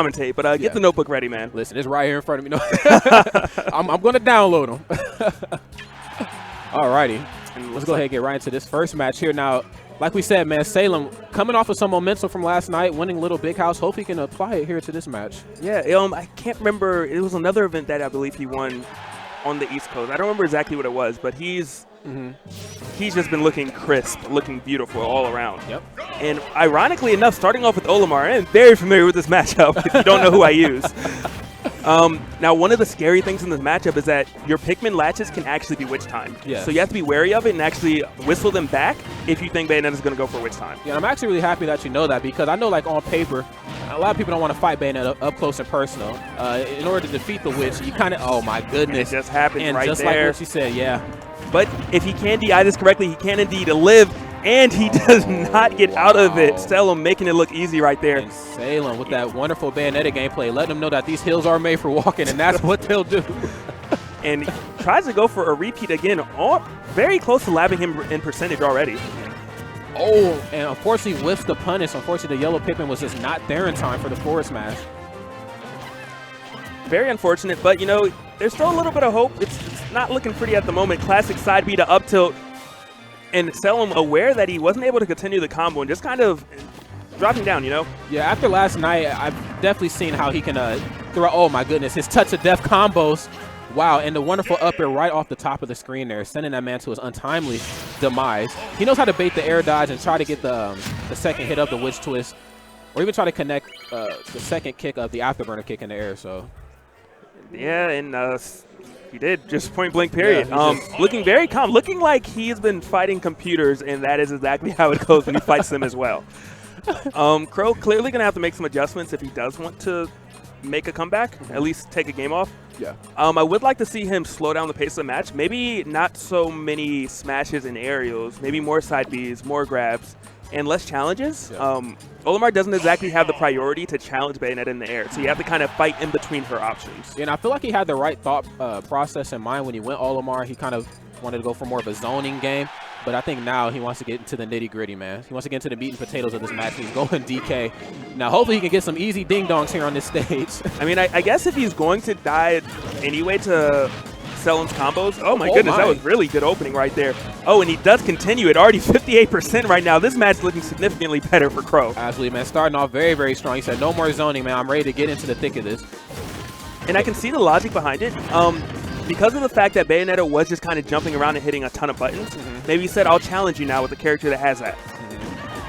commentate, but get the notebook ready, man. Listen, it's right here in front of me. No. I'm going to download them. All righty. Let's go ahead and get right into this first match here. Now, like we said, man, Salem coming off of some momentum from last night, winning Little Big House. Hopefully he can apply it here to this match. Yeah, I can't remember. It was another event that I believe he won on the East Coast. I don't remember exactly what it was, but he's just been looking crisp, looking beautiful all around. Yep. And ironically enough, starting off with Olimar, I am very familiar with this matchup if you don't know who I use. Now, one of the scary things in this matchup is that your Pikmin latches can actually be witch timed. Yes. So you have to be wary of it and actually whistle them back if you think Bayonetta is going to go for witch time. Yeah, I'm actually really happy that you know that, because I know, like, on paper, a lot of people don't want to fight Bayonetta up close and personal. In order to defeat the witch, you kind of, oh my goodness. It just happened and right just there. like what she said, yeah. But if he can DI this correctly, he can indeed live. And he does not get out of it. Salem making it look easy right there. And Salem with that wonderful Bayonetta gameplay, letting them know that these hills are made for walking, and that's what they'll do. And he tries to go for a repeat again, very close to labbing him in percentage already. Oh, and unfortunately with the punish, unfortunately the yellow Pikmin was just not there in time for the forward smash. Very unfortunate, but, you know, there's still a little bit of hope. It's not looking pretty at the moment. Classic side B to up tilt. And Salem aware that he wasn't able to continue the combo and just kind of dropping down, you know? Yeah, after last night, I've definitely seen how he can throw, oh my goodness, his touch of death combos. Wow, and the wonderful up air right off the top of the screen there, sending that man to his untimely demise. He knows how to bait the air dodge and try to get the second hit of the witch twist, or even try to connect the second kick of the afterburner kick in the air, so. Yeah, and he did, just point blank period. Yeah, looking very calm, looking like he has been fighting computers, and that is exactly how it goes when he fights them as well. Krow clearly going to have to make some adjustments if he does want to make a comeback, at least take a game off. Yeah. I would like to see him slow down the pace of the match. Maybe not so many smashes and aerials, maybe more side Bs, more grabs, and less challenges. Yeah. Olimar doesn't exactly have the priority to challenge Bayonetta in the air, so you have to kind of fight in between her options. Yeah, and I feel like he had the right thought process in mind when he went Olimar. He kind of wanted to go for more of a zoning game, but I think now he wants to get into the nitty-gritty, man. He wants to get into the meat and potatoes of this match. He's going DK. Now, hopefully he can get some easy ding-dongs here on this stage. I mean, I guess if he's going to die anyway to Salem's combos. Oh my goodness, that was really good opening right there. Oh, and he does continue it. Already 58% right now. This match looking significantly better for Krow. Absolutely, man. Starting off very, very strong. He said, no more zoning, man. I'm ready to get into the thick of this. And I can see the logic behind it. Because of the fact that Bayonetta was just kind of jumping around and hitting a ton of buttons, maybe he said, I'll challenge you now with a character that has that.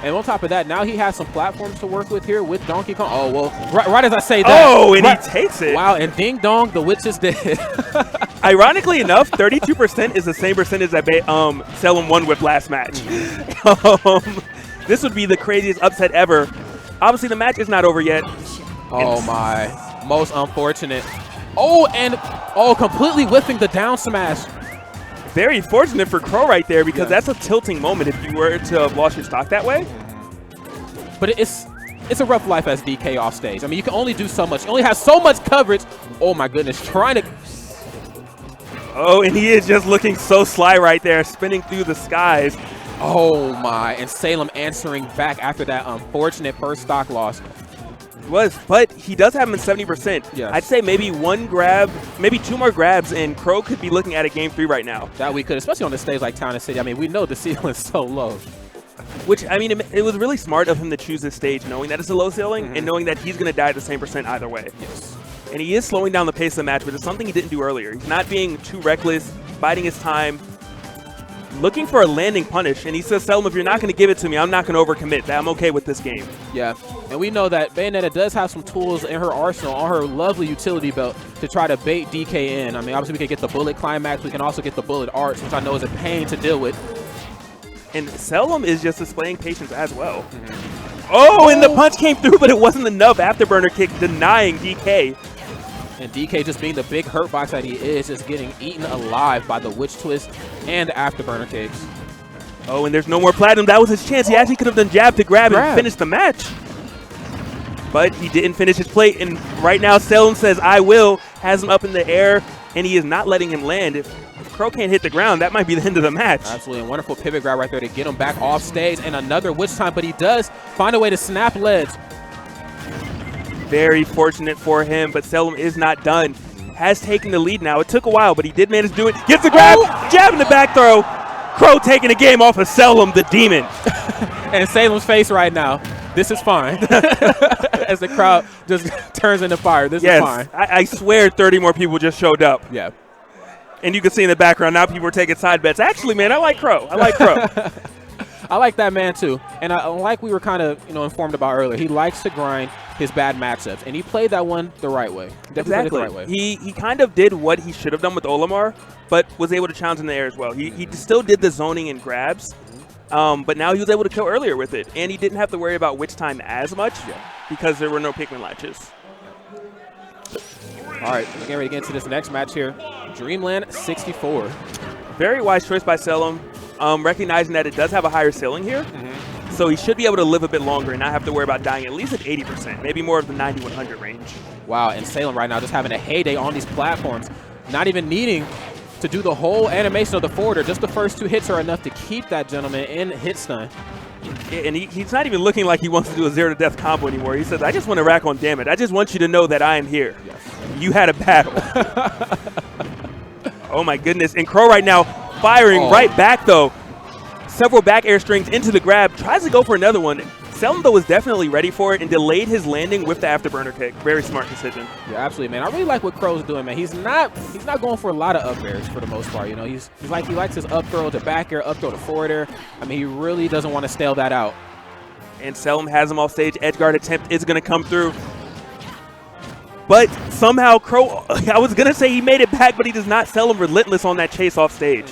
And on top of that, now he has some platforms to work with here with Donkey Kong. Oh, well, right as I say that. Oh, and he takes it. Wow, and ding dong, the witch is dead. Ironically enough, 32% is the same percentage that Salem won with last match. This would be the craziest upset ever. Obviously, the match is not over yet. Oh, my. Most unfortunate. Oh, and completely whiffing the down smash. Very fortunate for Krow right there, because that's a tilting moment if you were to have lost your stock that way. But it's a rough life as DK off stage. I mean, you can only do so much. You only have so much coverage. Oh, my goodness. Trying to... Oh, and he is just looking so sly right there, spinning through the skies. Oh, my. And Salem answering back after that unfortunate first stock loss. But he does have him at 70%. Yes. I'd say maybe one grab, maybe two more grabs, and Krow could be looking at a game 3 right now. That we could, especially on a stage like Town and City. I mean, we know the ceiling is so low. Which, I mean, it was really smart of him to choose this stage, knowing that it's a low ceiling and knowing that he's going to die at the same percent either way. Yes. And he is slowing down the pace of the match, which is something he didn't do earlier. He's not being too reckless, biding his time, looking for a landing punish. And he says, Salem, if you're not going to give it to me, I'm not going to overcommit. I'm okay with this game. Yeah, and we know that Bayonetta does have some tools in her arsenal on her lovely utility belt to try to bait DK in. I mean, obviously we can get the bullet climax. We can also get the bullet arch, which I know is a pain to deal with. And Salem is just displaying patience as well. Oh, and the punch came through, but it wasn't enough. Afterburner kick denying DK. And DK, just being the big hurt box that he is, just getting eaten alive by the witch twist and the afterburner kicks. Oh, and there's no more platinum. That was his chance. He actually could have done jab to grab and finish the match. But he didn't finish his plate. And right now, Salem says, I will, has him up in the air, and he is not letting him land. If Krow can't hit the ground, that might be the end of the match. Absolutely. A wonderful pivot grab right there to get him back off stage. And another witch time, but he does find a way to snap ledge. very fortunate for him, but Salem is not done. Has taken the lead now. It took a while, but he did manage to do it. Gets the grab, jab in the back throw. Krow taking the game off of Salem, the demon. And Salem's face right now. This is fine. As the crowd just turns into fire. This is fine. I swear 30 more people just showed up. Yeah. And you can see in the background now people are taking side bets. Actually, man, I like Krow. I like Krow. I like that man too. And like we were kind of informed about earlier, he likes to grind his bad matchups, and he played that one the right way. Definitely played it the right way. He kind of did what he should have done with Olimar, but was able to challenge in the air as well. He still did the zoning and grabs. But now he was able to kill earlier with it, and he didn't have to worry about which time as much because there were no Pikmin latches. All right, we're getting ready to get into this next match here. Dreamland 64. Very wise choice by Salem, recognizing that it does have a higher ceiling here, so he should be able to live a bit longer and not have to worry about dying at least at 80%, maybe more of the 90-100 range. Wow, and Salem right now just having a heyday on these platforms, not even needing to do the whole animation of the forwarder. Just the first 2 hits are enough to keep that gentleman in hit stun. And he's not even looking like he wants to do a 0-to-death combo anymore. He says, I just want to rack on damage. I just want you to know that I am here. Yes. You had a battle. Oh, my goodness. And Krow right now firing right back, though. Several back air strings into the grab. Tries to go for another one. Salem, though, was definitely ready for it and delayed his landing with the afterburner kick. Very smart decision. Yeah, absolutely, man. I really like what Krow's doing, man. He's not going for a lot of up airs for the most part. He likes his up throw to back air, up throw to forward air. I mean, he really doesn't want to stale that out. And Salem has him off stage. Edge guard attempt is going to come through. But somehow Krow, I was going to say he made it back, but he does not. Salem relentless on that chase off stage.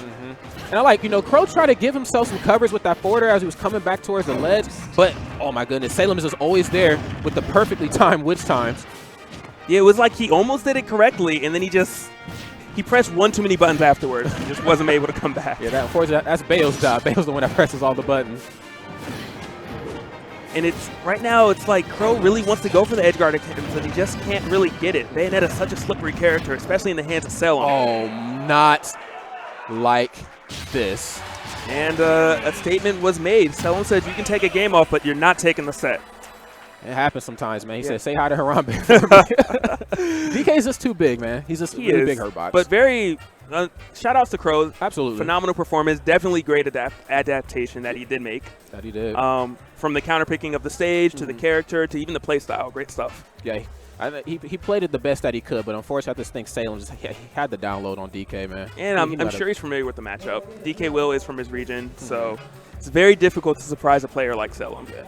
And I like, Krow tried to give himself some coverage with that forward air as he was coming back towards the ledge. But, oh my goodness, Salem is just always there with the perfectly timed witch times. Yeah, it was like he almost did it correctly, and then he pressed one too many buttons afterwards. He just wasn't able to come back. Yeah, unfortunately, that's Bayo's job. Bayo's the one that presses all the buttons. And right now, it's like Krow really wants to go for the edge guard attempt, but he just can't really get it. Bayonetta's such a slippery character, especially in the hands of Salem. Oh, not like this. And a statement was made. Salem said, you can take a game off, but you're not taking the set. It happens sometimes, man. He said, say hi to Harambe. DK is just too big, man. He's just really big Herbot. But very shout outs to Krow. Absolutely. Phenomenal performance. Definitely great adaptation that he did make. That he did. From the counter picking of the stage to the character to even the play style. Great stuff. Yeah. He played it the best that he could, but unfortunately, I just think Salem just he had the download on DK, man. And I'm sure he's familiar with the matchup. DK Will is from his region, so it's very difficult to surprise a player like Salem. Yeah.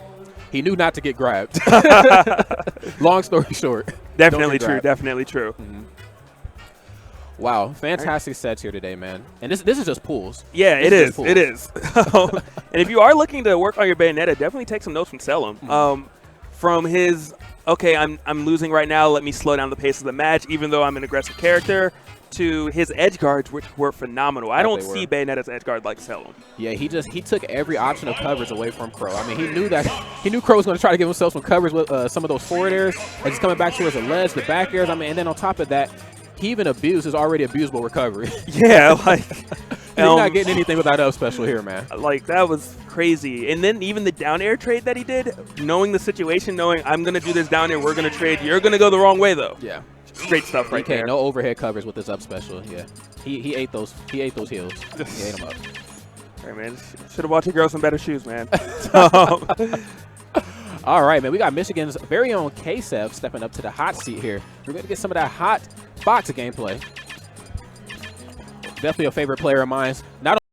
He knew not to get grabbed. Long story short. Definitely true. Definitely true. Wow, fantastic sets here today, man. And this is just pools. Yeah, it is. It is. And if you are looking to work on your Bayonetta, definitely take some notes from Salem. From his, okay, I'm losing right now, let me slow down the pace of the match, even though I'm an aggressive character, to his edge guards, which were phenomenal. I don't see Bayonetta's edge guard like Salem. Yeah, he took every option of coverage away from Krow. I mean, he knew Krow was going to try to give himself some coverage with some of those forward airs, and he's coming back towards the ledge, the back airs. I mean, and then on top of that, he even abused his already abusable recovery. Yeah, like he's not getting anything without up special here, man. Like, that was crazy. And then even the down air trade that he did, knowing the situation, knowing I'm going to do this down air, we're going to trade, you're going to go the wrong way, though. Yeah. Great stuff right there. No overhead coverage with his up special. Yeah. He ate those heels. He ate them up. All right, man. Should have bought your girl some better shoes, man. All right, man. We got Michigan's very own K-Sev stepping up to the hot seat here. We're going to get some of that hot box gameplay. Definitely a favorite player of mine. Not